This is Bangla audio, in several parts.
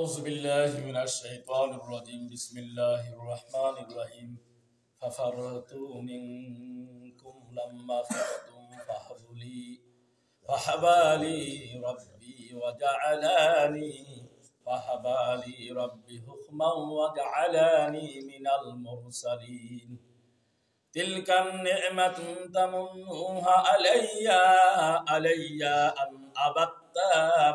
أعوذ بالله من الشيطان الرجيم بسم الله الرحمن الرحيم ففررت منكم لما خفتم فحبالي ربي حكما وجعلني من المرسلين تلك النعمة تمنها علي أن عبدت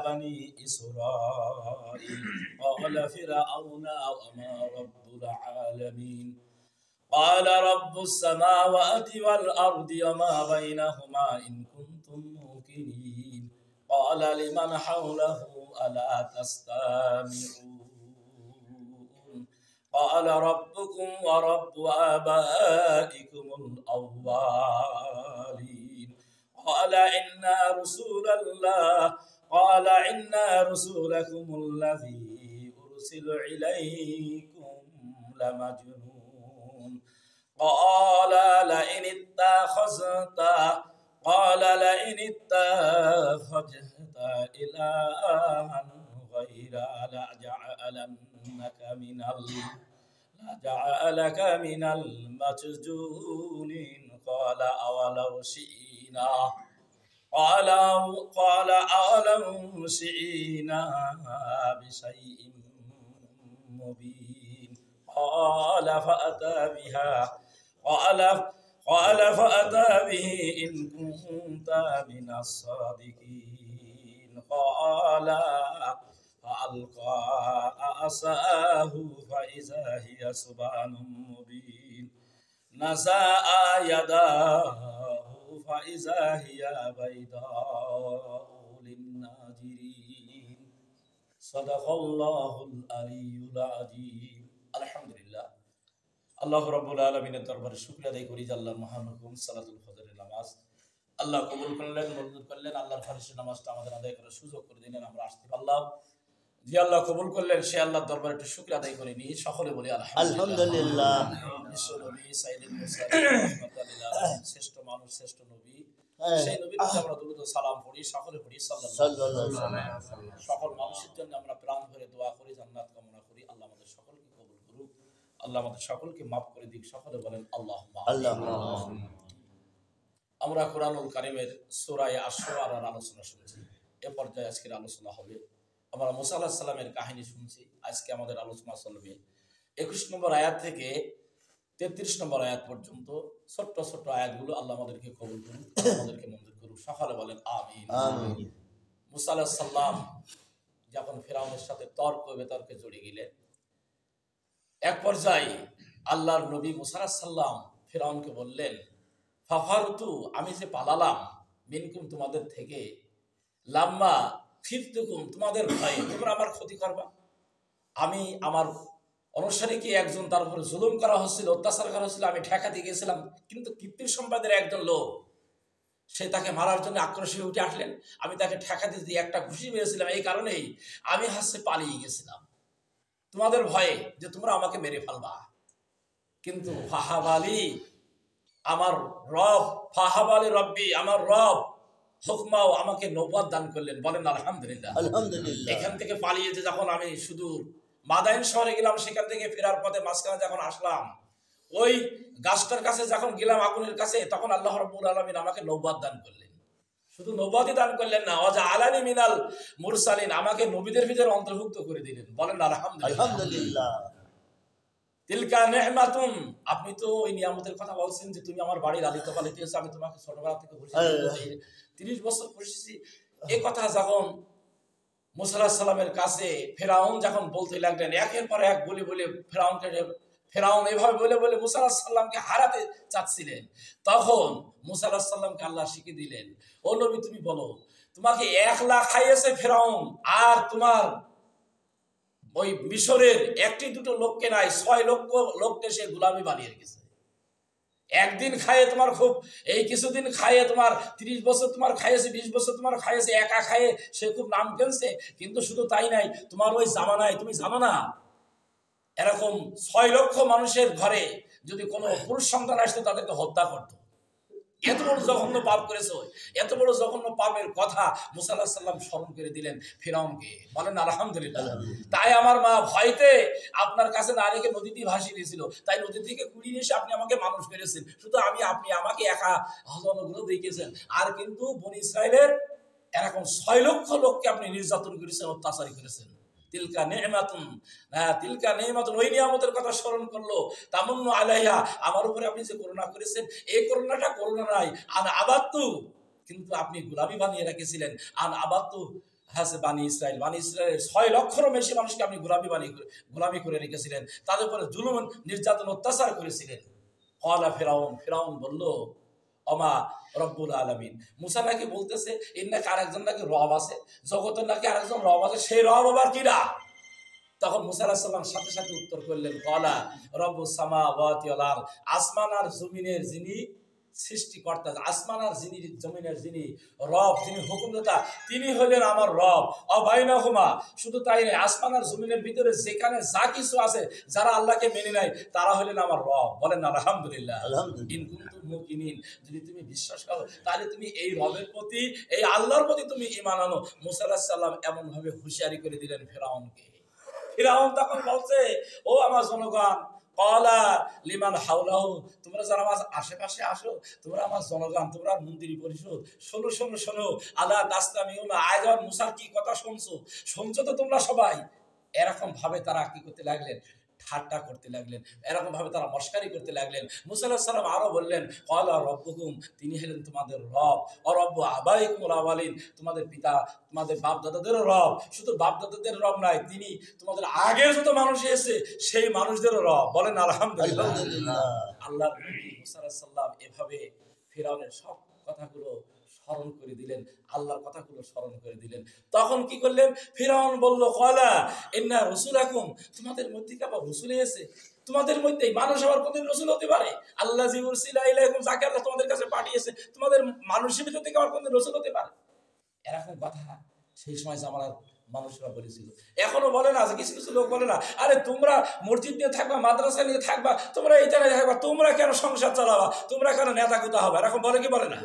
بني إسرائيل قال فرعون وما رب العالمين قال رب السماوات والأرض وما بينهما إن كنتم موقنين قال لمن حوله ألا تستمعون قال ربكم ورب آبائكم الأولين قال إن رسولكم الذي أرسل إليكم لمجنون قال لئن اتخذت إلها غيره لجعلك من المسجونين قال أولو شئنا بشيء مبين قال فأتى به إن كنت من الصادقين قال فألقى عصاه فإذا هي ثعبان مبين نزع يده فإذا هي بيضاء للناظرين صدق الله العلي العظيم আলহামদুলিল্লাহ আল্লাহ রাব্বুল আলামিনের দরবারে শুকরিয়া আদায় করি যে আল্লাহর মহান হুকুম সালাতুল ফজরের নামাজ আল্লাহ কবুল করলেন, মঞ্জুর করলেন। আল্লাহর ফরজের নামাজটা আমাদের আদায় করার সুযোগ করে দিলেন, আমরা আসতে পারলাম। যে আল্লাহ কবুল করলেন সে আল্লাহর দরবারে একটু শুকরিয়া আদায় করে নিই, সকলে বলি আলহামদুলিল্লাহ। বিশ্বনবী সাইয়্যিদুল মুরসালিন শ্রেষ্ঠ মানুষ, শ্রেষ্ঠ নবী, সেই নবীর প্রতি আমরা দুরূদ ও সালাম পড়ি, সকলে পড়ি সাল্লাল্লাহু আলাইহি ওয়াসাল্লাম। সকল মানুষের জন্য আমরা প্রাণ ভরে দোয়া করি, জান্নাত কামনা করি। আল্লাহ আমাদের সকলকে কবুল করুক, আল্লাহ আমাদের সকলকে মাফ করে দিক, সকলে বলেন আল্লাহুম্মা আমিন। আমরা কোরআনুল কারীমের সূরা আশ-শুআরার আলোচনা শুনছি। এ পর্যায়ে আজকের আলোচনা হবে, আমরা মুসা আলাইহিস সালামের কাহিনী শুনছি। আজকে আমাদের আলোচনা চলবে 21 নম্বর আয়াত থেকে 33 নম্বর আয়াত পর্যন্ত। ছোট্ট ছোট্ট আয়াতগুলো আল্লাহ আমাদেরকে কবুল করুন, আমাদেরকে মঞ্জুর করুন, সকলে বলেন আমিন। মুসা আলাইহিস সালাম যখন ফিরআউনের সাথে বিতর্কে জড়িয়ে গেলেন, এক পর্যায়ে আল্লাহর নবী মুসা আলাইহিস সালাম ফিরআউনকে বললেন, ফাফারতু, আমি যে পালালাম, মিনকুম, তোমাদের থেকে, লাম্মা খিফতুকুম, তোমাদের ভয়ে, তোমরা আমার ক্ষতি করবা। আমি আমার অনুসারীকে একজন, তার উপরে জুলুম করা হচ্ছিল, অত্যাচার করা হচ্ছিল, আমি ঠেকাতে গিয়েছিলাম, কিন্তু কিপ্তির সম্প্রদায়ের একজন লোক সে তাকে মারার জন্য আক্রোশে উঠে আসলেন। আমি তাকে ঠেকাতে দিয়ে একটা ঘুষি মেরেছিলাম, এই কারণেই আমি পালিয়ে গেছিলাম তোমাদের ভয়ে যে তোমরা আমাকে মেরে ফেলবা। কিন্তু ফাহাবালি রব্বি, আমার রব হুকমাও আমাকে নবুয়ত দান করলেন। বলেন আলহামদুলিল্লাহ। এখান থেকে পালিয়ে যে যখন আমি সুদূর মাদাইন শহরে গেলাম, সেখান থেকে ফেরার পথে মাঝখানে যখন আসলাম, ওই গাছটার কাছে যখন গেলাম, আগুনের কাছে, তখন আল্লাহ রাব্বুল আলামিন আমাকে নবুয়ত দান করলেন। শুধু নবুয়তই দান করলেন না, ওয়াজআলানি মিনাল মুরসালিন, আমাকে নবীদের ভিতরে অন্তর্ভুক্ত করে দিলেন। বলেন আলহামদুলিল্লাহ। তিলকা নি'মাতুন, আপনি তো ওই নিয়ামতের কথা বলছেন যে তুমি আমার বাড়ি লালিত পালিত হয়েছে, আমি তোমাকে ছোটবেলা থেকে বলছি, 30 বছর পড়েছি। এই কথা যখন মুসা আলাইহিস সালামের কাছে ফিরআউন যখন বলতে লাগলেন, একের পর এক বলে ফিরআউন এভাবে বলে মুসা আলাইহিস সালামকে হারাতে চাচ্ছিলেন, তখন মুসা আলাইহিস সালামকে আল্লাহ শিখিয়ে দিলেন, ও নবী তুমি বলো, তোমাকে 1 লাখ খাইয়েছে ফিরআউন, আর তোমার ওই মিশরের একটি দুটো লোককে নাই, 6 লক্ষ লোককে সে গোলামি বানিয়ে রেখেছে। একদিন খাইয়ে তোমার খুব, এই কিছুদিন খাইয়ে তোমার 30 বছর তোমার খাইয়েছে, 20 বছর তোমার খাইয়েছে, একা খাইয়ে সে খুব নাম কেনছে। কিন্তু শুধু তাই নাই, তোমার ওই জামানায়, তুমি জানো না, এরকম 6 লক্ষ মানুষের ঘরে যদি কোনো পুরুষ সন্তান আসতো তাদেরকে হত্যা করত। এত বড় জঘন্য পাপ করেছো, এত বড় জঘন্য পাপের কথা মুসা আলাইহিস সালাম স্মরণ করে দিলেন ফিরআউনকে। বলেন আলহামদুলিল্লাহ। তাই আমার মা ভয়তে আপনার কাছে না রেখে নদীতে ভাসিয়ে দিয়েছিল, তাই নদী থেকে কুড়িয়ে নিয়ে এসে আপনি আমাকে মানুষ করেছেন। শুধু আপনি আমাকে একা অনুগ্রহ দেখিয়েছেন, আর কিন্তু বনী ইসরায়েলের এরকম 6 লক্ষ লোককে আপনি নির্যাতন করেছেন, অত্যাচার করেছেন। তিলকা নেমাতুন, ওই নিয়ামতের কথা স্মরণ করলো। তামান্নু আলাইহা, আমার উপরে আপনি যে করুণা করেছেন, এই করুণাটা করুণা নাই। আন আবাত্তু, কিন্তু আপনি গোলামি বানিয়ে রেখেছিলেন। আন আবাত্তু হাসে বানি ইসরায়েল, 6 লক্ষেরও বেশি মানুষকে আপনি গোলামি করে রেখেছিলেন, তাদের উপরে জুলুম নির্যাতন অত্যাচার করেছিলেন। ক্বালা ফিরআউন বলল, অমা রব্বুল আলামিন। মুসা নাকি বলতেছে এর নাকি আরেকজন নাকি রব আছে, জগতের নাকি আরেকজন রব আছে, সেই রব আবার কিরা? তখন মুসা আলাইহিস সালাম সাথে সাথে উত্তর করলেন, ক্বালা রব্বুস সামাওয়াতি ওয়াল আরদ, আসমান আর জমিনের যিনি সৃষ্টিকর্তা, আসমান আর জমিনের যিনি রব, যিনি হুকুমদাতা, তিনি হলেন আমার রব। অবাইনাহুমা, শুধু তাই নয়, আসমান আর জমিনের ভিতরে যেখানে যা কিছু আছে, যারা আল্লাহকে মেনে নেয় তারা হলেন আমার রব। বলেন আলহামদুলিল্লাহ। ইন কুনতুম মুকিনিন, যদি তুমি বিশ্বাস করো তাহলে তুমি এই রবের প্রতি, এই আল্লাহর প্রতি তুমি ঈমান আনো। মুসা আলাইহিস সালাম এমন ভাবে হুঁশিয়ারি করে দিলেন ফিরআউনকে। ফিরআউন তখন বলছে, ও আমার জনগণ, ক্বালা লিমান হাওলাহু, তোমরা যারা আমার আশেপাশে আসো, তোমরা আমার জনগণ, তোমরা মন্ত্রী পরিষদ, শোনো আলা তাসতামিউনা, আয়জন মুসার কি কথা শুনছো তো তোমরা সবাই। এরকম ভাবে তারা কি করতে লাগলেন, ঠাট্টা করতে লাগলেন, এরকম ভাবে তারা মশকারি করতে লাগলেন। মুসা আলাইহিস সালাম আরো বললেন, ক্বালা রব্বুকুম, তিনি হলেন তোমাদের রব, ও রব্বু আবাইকুমুল আওয়ালিন, তোমাদের পিতা, তোমাদের বাপ দাদাদেরও রব। শুধু বাপ দাদাদের রব নাই, তিনি তোমাদের আগের যত মানুষ এসেছে সেই মানুষদেরও রব। বলেন আলহামদুলিল্লাহ। আল্লাহর নবী মুসা আলাইহিস সালাম এভাবে ফিরআউনের সব কথাগুলো স্মরণ করে দিলেন, আল্লাহর কথাগুলো স্মরণ করে দিলেন। তখন কি করলেন, ফিরআউন বলল, ক্বালা ইন্না রাসূলাকুম, তোমাদের মধ্যে কি আবার রাসূল এসেছে? তোমাদের মধ্যেই মানুষ আবার কোনদিন রাসূল হতে পারে? আল্লাযী উরসিলা ইলাইকুম, যাকে আল্লাহ তোমাদের কাছে পাঠিয়েছে, তোমাদের মানুষের ভিতর থেকে আবার কোনদিন রাসূল হতে পারে? এরকম কথা সেই সময় জামানার মানুষরা বলেছিল। এখনো বলে না, কিছু কিছু লোক বলে না, আরে তোমরা মসজিদ নিয়ে থাকবা, মাদ্রাসা নিয়ে থাকবা, তোমরা এইটা নিয়ে থাকবা, তোমরা কেন সংসার চালাবা, তোমরা কেন নেতা কোথা হবে? এরকম বলে কি বলে না?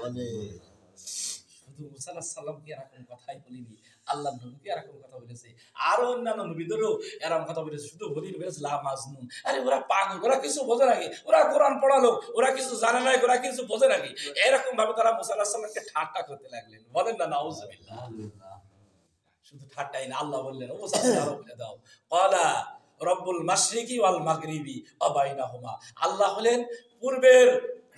শুধু মুসা আলাইহিস সালামকে এরকম কথাই বলিনি, আল্লাহ নবীকে এরকম কথা বলেছে, আরো অন্যান্য নবীদেরও এরকম কথা বলেছে। শুধু বলিনি বলেছে লা মাজনুন, আরে ওরা পাগল, ওরা কিছু বোঝে নাকি, ওরা কোরআন পড়ালো, ওরা কিছু জানে না, ওরা কিছু বোঝে নাকি? এরকম ভাবে তারা মুসা আলাইহিস সালামকে ঠাট্টা করতে লাগলেন। বলেন না নাউজুবিল্লাহ। শুধু ঠাট্টাই না, আল্লাহ বললেন, ও আরো বলে দাও, ক্বালা রব্বুল মাশরিকি ওয়াল মাগরিবি ওয়া বাইনাহুমা, আল্লাহ হলেন পূর্বের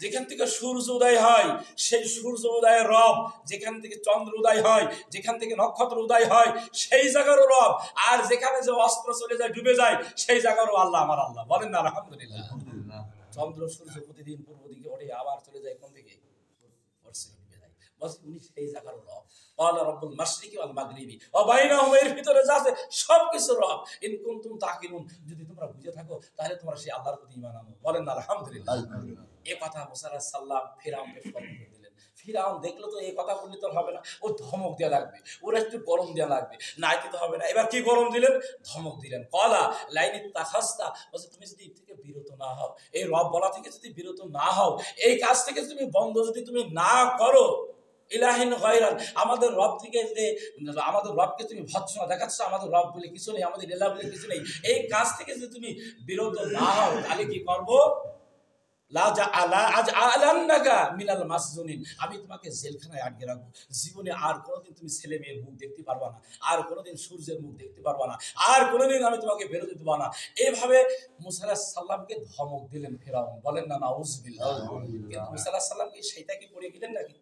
যেখান থেকে সূর্য উদয় হয় সেই সূর্য উদয়ের রব, যেখান থেকে চন্দ্র উদয় হয়, যেখান থেকে নক্ষত্র উদয় হয় সেই জায়গারও রব, আর যেখানে যে অস্ত্র চলে যায়, ডুবে যায়, সেই জায়গারও আল্লাহ আমার আল্লাহ। বলেন না আলহামদুলিল্লাহ। চন্দ্র সূর্য প্রতিদিন পূর্ব দিকে ওঠে, আবার চলে যায় কোন দিকে, পশ্চিমে ডুবে যায়, বস উনি সেই জায়গারও রব। ক্বালা রব্বুল মাশরিকি ওয়াল মাগরিবি ওয়া বাইনাহুমা, এর ভিতরে যা আছে সবকিছু রব। ইন কুনতুম তাকিলুন, যদি তোমরা বুঝে থাকো তাহলে তোমরা সেই আল্লাহর প্রতি ঈমান আনো। বলেন না আলহামদুলিল্লাহ। এই কথা মুসা আলাইহিস সালাম ফিরআউনকে স্মরণ করে দিলেন। ফিরআউন দেখলো তো এই কথা বললে তো হবে না, ও ধমক দেওয়া লাগবে, ওর একটু গরম দেওয়া লাগবে, নাইতে তো হবে না। এবার কি গরম দিলেন, ধমক দিলেন। ক্বালা লাইন ইত্তাখাযতা, বলছে তুমি যদি এর থেকে বিরত না হও, এই রব বলা থেকে যদি বিরত না হও, এই কাজ থেকে তুমি বন্ধ যদি তুমি না করো, ইলাহিন গায়রান, আমাদের রব থেকে যে আমাদের রবকে তুমি ভৎসনা দেখাচ্ছ, আমাদের রব বলে কিছু নেই, আমাদের ইলাহ বলে কিছু নেই, এই কাজ থেকে যদি তুমি বিরত না হও, তাহলে কি করবো, আমি তোমাকে জেলখানায় আটকে রাখবো, জীবনে আর কোনোদিন তুমি ছেলে মেয়ের মুখ দেখতে পারবা না, আর কোনোদিন সূর্যের মুখ দেখতে পারবা না, আর কোনোদিন আমি তোমাকে বেরোতে দেবো না। এইভাবে মুসা আলাইহিস সালামকে ধমক দিলেন ফিরআউন। বলেন না নাউজুবিল্লাহ। কিন্তু মুসা আলাইহিস সালাম কি সেটা কি করে গেলেন নাকি?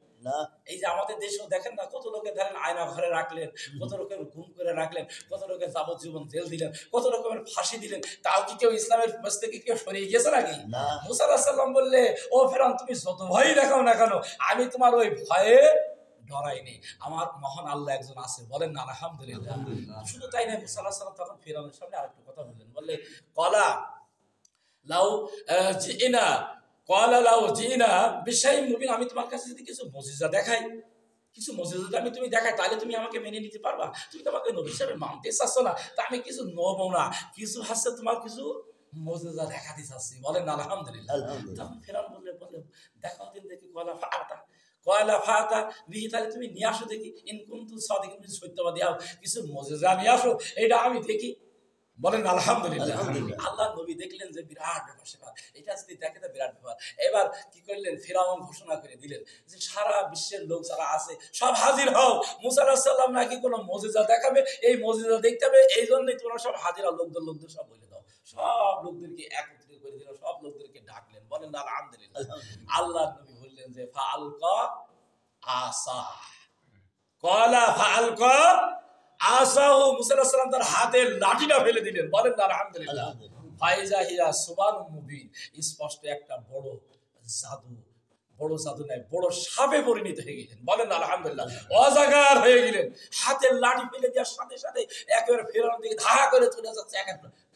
এই যে আমাদের দেশেও দেখেন না, কত লোকে ধরেন আয়না ঘরে রাখলেন, কত লোকের গুম করে রাখলেন, কত লোকের যাবজ্জীবন জেল দিলেন, কত রকমের ফাঁসি দিলেন, তাও কি কেউ ইসলামের কাছ থেকে কেউ সরিয়ে গেছে নাকি? মুসা আলাইহিস সালাম বললে, ও ফিরআউন তুমি যত ভয় দেখাও না কেন, আমি তোমার ওই ভয়ে ডরাইনি, আমার মহান আল্লাহ একজন আছে। বলেন না আলহামদুলিল্লাহ। শুধু তাই না, মুসা আলাইহিস সালাম তখন ফিরআউনের সামনে আরেকটু কথা বললেন, বললে ক্বালা লাউ জিনা, ক্বালা লাউ জিনা বিশাইইন মুবিন, আমি তোমার কাছে যদি কিছু মুজিজা দেখাই, কিছু মুজিজা আমি তুমি দেখাই, তাহলে তুমি আমাকে মেনে নিতে পারবা? তুমি তো আমাকে নবী হিসেবে মানতে চাচ্ছ না, তা আমি কিছু নব না, কিছু হাসছে তোমার কিছু মুজিজা দেখাতে চাচ্ছি, বলেন আলহামদুলিল্লাহ। তখন ফেরাউন বললে দেখাও দিন দেখি, কয়লা ফাতা বিহি, তাহলে তুমি নিয়ে আসো দেখি, ইন কুনতুম সাদিকিন, তুমি সত্যবাদী হও, কিছু মুজিজা নিয়ে আসো, এটা আমি দেখি, বলেন আলহামদুলিল্লাহ। আল্লাহ নবী দেখলেন যে বিরাট ব্যাপার, এটা যদি দেখে তো বিরাট ব্যাপার। এবার কি করলেন, ফিরাউন ঘোষণা করে দিলেন যে সারা বিশ্বের লোক যারা আছে সব হাজির হও, মুসা আলাইহিস সালাম নাকি কোনো মুজিজা দেখাবে, এই মুজিজা দেখতে হবে, এই জন্যই তোমরা সব হাজির হও, লোকদের সব বলে দাও। সব লোকদেরকে একত্রিত করে দিল, সব লোকদেরকে ডাকলেন, বলেন আলহামদুলিল্লাহ। আল্লাহ নবী বললেন যে ফাআলকা আসা, ক্বালা ফাআলকা আসাহু, মুসা আলাইহিস সালাম তার হাতের লাঠিটা ফেলে দিলেন, বলেন আলহামদুলিল্লাহ। ফাইজা হিয়া সুবানুম মুবিন, স্পষ্ট একটা বড় জাদু নাই, বড় সাপে পরিণত হয়ে গেলেন, বলেন আলহামদুলিল্লাহ। অজাগার হয়ে গেলেন, হাতের লাঠি ফেলে দেওয়ার সাথে সাথে একেবারে ফিরআউন দিকে ধা করে চলে যাচ্ছে,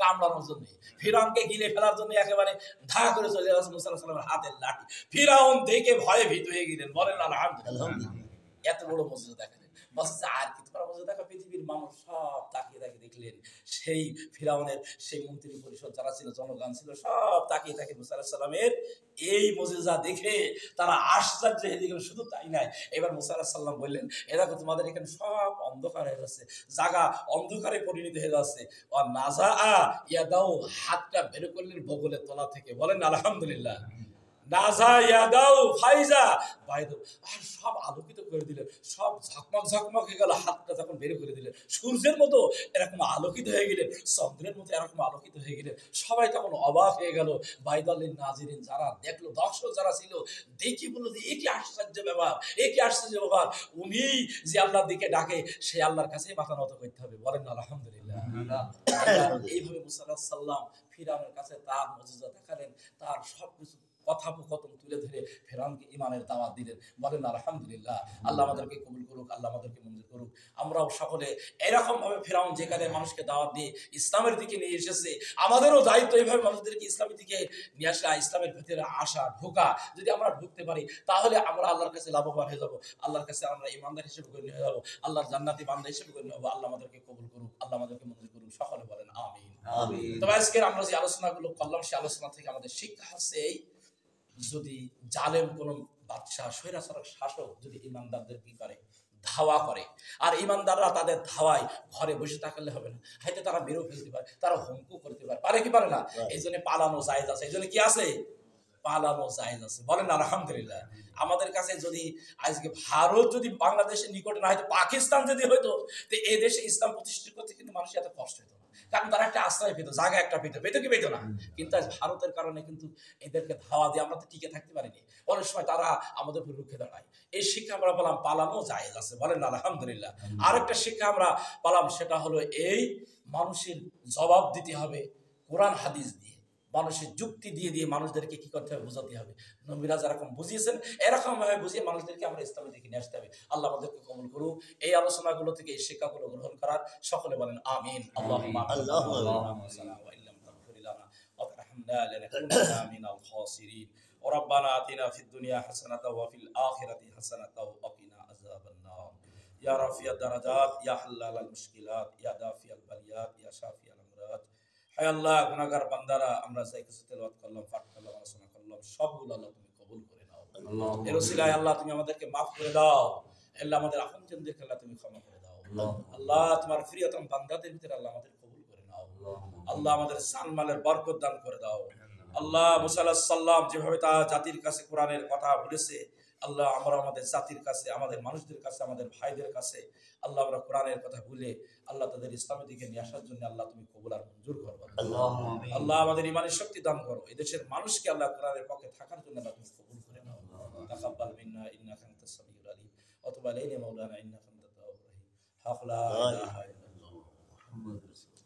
কামড়ানোর জন্য, ফিরআউনকে গিলে ফেলার জন্য একেবারে ধা করে চলে যাচ্ছে মুসা আলাইহিস সালামের হাতের লাঠি। ফিরআউন দেখে ভয়ে ভীত হয়ে গেলেন, বলেন আলহামদুলিল্লাহ। এত বড় মুজিজা দেখালেন, বলছে আর কি তোমার মুজিজা দেখা, পৃথিবীর মানুষ সব তাকিয়ে দেখলেন, সেই ফিরআউনের সেই মন্ত্রী পরিষদ যারা ছিল, জনগণ ছিল, সব তাকিয়ে মুসা আলাইহিস সালামের এই মুজিজা দেখে তারা আশ্চর্য হয়ে গেল। শুধু তাই নাই, এবার মুসা আলাইহিস সালাম বললেন, দেখো তোমাদের এখানে সব অন্ধকার হয়ে যাচ্ছে, জায়গা অন্ধকারে পরিণত হয়ে যাচ্ছে। ও নাজা ইয়াদাও, হাতটা বের করলেন বগলের তলা থেকে, বলেন আলহামদুলিল্লাহ। নাজা ইয়াদাও ফাইজা বাইদু, আর সব আলোকিত করে দিলেন, সব ঝকমক হয়ে গেল, হাতটা যখন বের করে দিলেন সূর্যের মতো এরকম আলোকিত হয়ে গেলেন, চন্দ্রের মতো এরকম আলোকিত হয়ে গেলেন। সবাই তখন অবাক হয়ে গেল, বাইদালিন নাজিরিন, যারা দেখলো, দর্শক যারা ছিল, দেখি বললো যে একই আশ্চর্য ব্যাপার, উনি যে আল্লাহর দিকে ডাকে, সেই আল্লাহর কাছে মাথা নত করতে হবে, বলেন আলহামদুলিল্লাহ। এইভাবে মুসা আলাইহিস সালাম ফিরআউনের কাছে তার মুজিজা দেখালেন, তার সবকিছু কথোপকথন তুলে ধরে ফিরআউনকে ঈমানের দাওয়াত দিলেন, বলেন আলহামদুলিল্লাহ। আল্লাহ আমাদেরকে কবুল করুক, আল্লাহ আমাদেরকে মঞ্জুর করুক। আমরাও সকলে এরকম ভাবে ফিরআউন যেখানে মানুষকে দাওয়াত দিয়ে ইসলামের দিকে নিয়ে এসেছে, আমাদেরও দায়িত্ব এইভাবে মানুষদেরকে ইসলামের দিকে নিয়ে আসা, ইসলামের ভিতরে আসা, ঢোকা। যদি আমরা ঢুকতে পারি তাহলে আমরা আল্লাহর কাছে লাভবান হয়ে যাবো, আল্লাহর কাছে আমরা ঈমানদার হিসেবে গণ্য হয়ে যাবো, আল্লাহর জান্নাতি বান্দা হিসেবে গণ্য হবো। আল্লাহ আমাদেরকে কবুল করুক, আল্লাহ আমাদেরকে মঞ্জুর করুক, সকলে বলেন আমিন। তবে আজকে আমরা যে আলোচনাগুলো করলাম, সেই আলোচনা থেকে আমাদের শিক্ষা হচ্ছে এই, যদি জালেম কোন বাদশাহ, স্বৈরাচারক শাসক যদি ইমানদারদের কি করে, ধাওয়া করে, আর ইমানদাররা তাদের ধাওয়ায় ঘরে বসে থাকলে হবে না, হয়তো তারা বেরো ফেলতে পারে, তারা হুমকু করতে পারে কি পারে না? এই জন্য পালানো জায়েজ আছে, এই জন্য কি আছে, পালানো জায়েজ আছে, বলেন আলহামদুলিল্লাহ। আমাদের কাছে যদি আজকে ভারত যদি বাংলাদেশের নিকটে না হয়তো, পাকিস্তান যদি হয়তো, তো এই দেশে ইসলাম প্রতিষ্ঠিত করতে কিন্তু মানুষের এত কষ্ট হতো না, কারণ তারা একটা আশ্রয় পেত, জায়গা একটা পেত কি পেত না? কিন্তু আজ ভারতের কারণে কিন্তু এদেরকে ধাওয়া দিয়ে আমরা তো টিকে থাকতে পারিনি, অনেক সময় তারা আমাদের উপর রুখে দাঁড়ায়। এই শিক্ষা আমরা পেলাম, পালানো জায়েজ আছে, বলেন আলহামদুলিল্লাহ। আরেকটা শিক্ষা আমরা পেলাম, সেটা হলো এই, মানুষের জবাব দিতে হবে কোরআন হাদিস দিয়ে, মানুষের যুক্তি দিয়ে মানুষদেরকে কি করতে হবে, বোঝাতে হবে। নবীরা যেরকম বুঝিয়েছেন এরকম ভাবে বুঝিয়ে মানুষদেরকে আমরা ইসলামের দিকে নিয়ে আসতে হবে। আল্লাহ আমাদেরকে কবুল করুক এই আলোচনাগুলো থেকে, এই শিক্ষাগুলো গ্রহণ করার। সকলে বলেন আমিন। আল্লাহুম্মা ربنا آتنا في الدنيا حسنة وفي الآخرة حسنة وقنا عذاب النار يا رفيع الدرجات يا حلال المشكلات يا دافع البليات يا شافي الأمراض। হায় আল্লাহ, গুনাহগার বান্দারা আমরা যাই কিছু তেলাওয়াত করলাম, পাঠ করলাম, আলোচনা করলাম, সবগুলো আল্লাহ তুমি কবুল করে নাও। এর উসিলায় আল্লাহ তুমি আমাদেরকে মাফ করে দাও, আল্লাহ আমাদের আপনজনদেরকে আল্লাহ তুমি ক্ষমা করে দাও। আল্লাহ তোমার প্রিয়তম বান্দাদের ভিতরে আল্লাহ আমাদের কবুল করে নাও। আল্লাহ আমাদের জানমালের বরকত দান করে দাও। আল্লাহ মুসা আলাইহিস সালাম যেভাবে তার জাতির কাছে কোরআনের কথা বলেছে, আল্লাহ আমরা আমাদের জাতির কাছে, আমাদের মানুষদের কাছে, আমাদের ভাইদের কাছে আল্লাহ আমরা কোরআনের কথা ভুলে আল্লাহ তাদের ইসলামের দিকে নিয়ে আসার জন্য আল্লাহ তুমি কবুল আর মঞ্জুর করো। আল্লাহ আমাদের ইমানের শক্তি দান করো, এই দেশের মানুষকে আল্লাহ কোরআনের পক্ষে থাকার জন্য আল্লাহ তুমি কবুল করে নাও। তাকাব্বাল মিন্না ইন্নাকা আনতাস সামিউল আলিম ওয়া তুব আলাইনা মাওলানা ইন্নাকা আনতাত তাওয়াবুর রহিম। হাফলা ইলাহা ইল্লাল্লাহ মুহাম্মাদুর রাসূলুল্লাহ।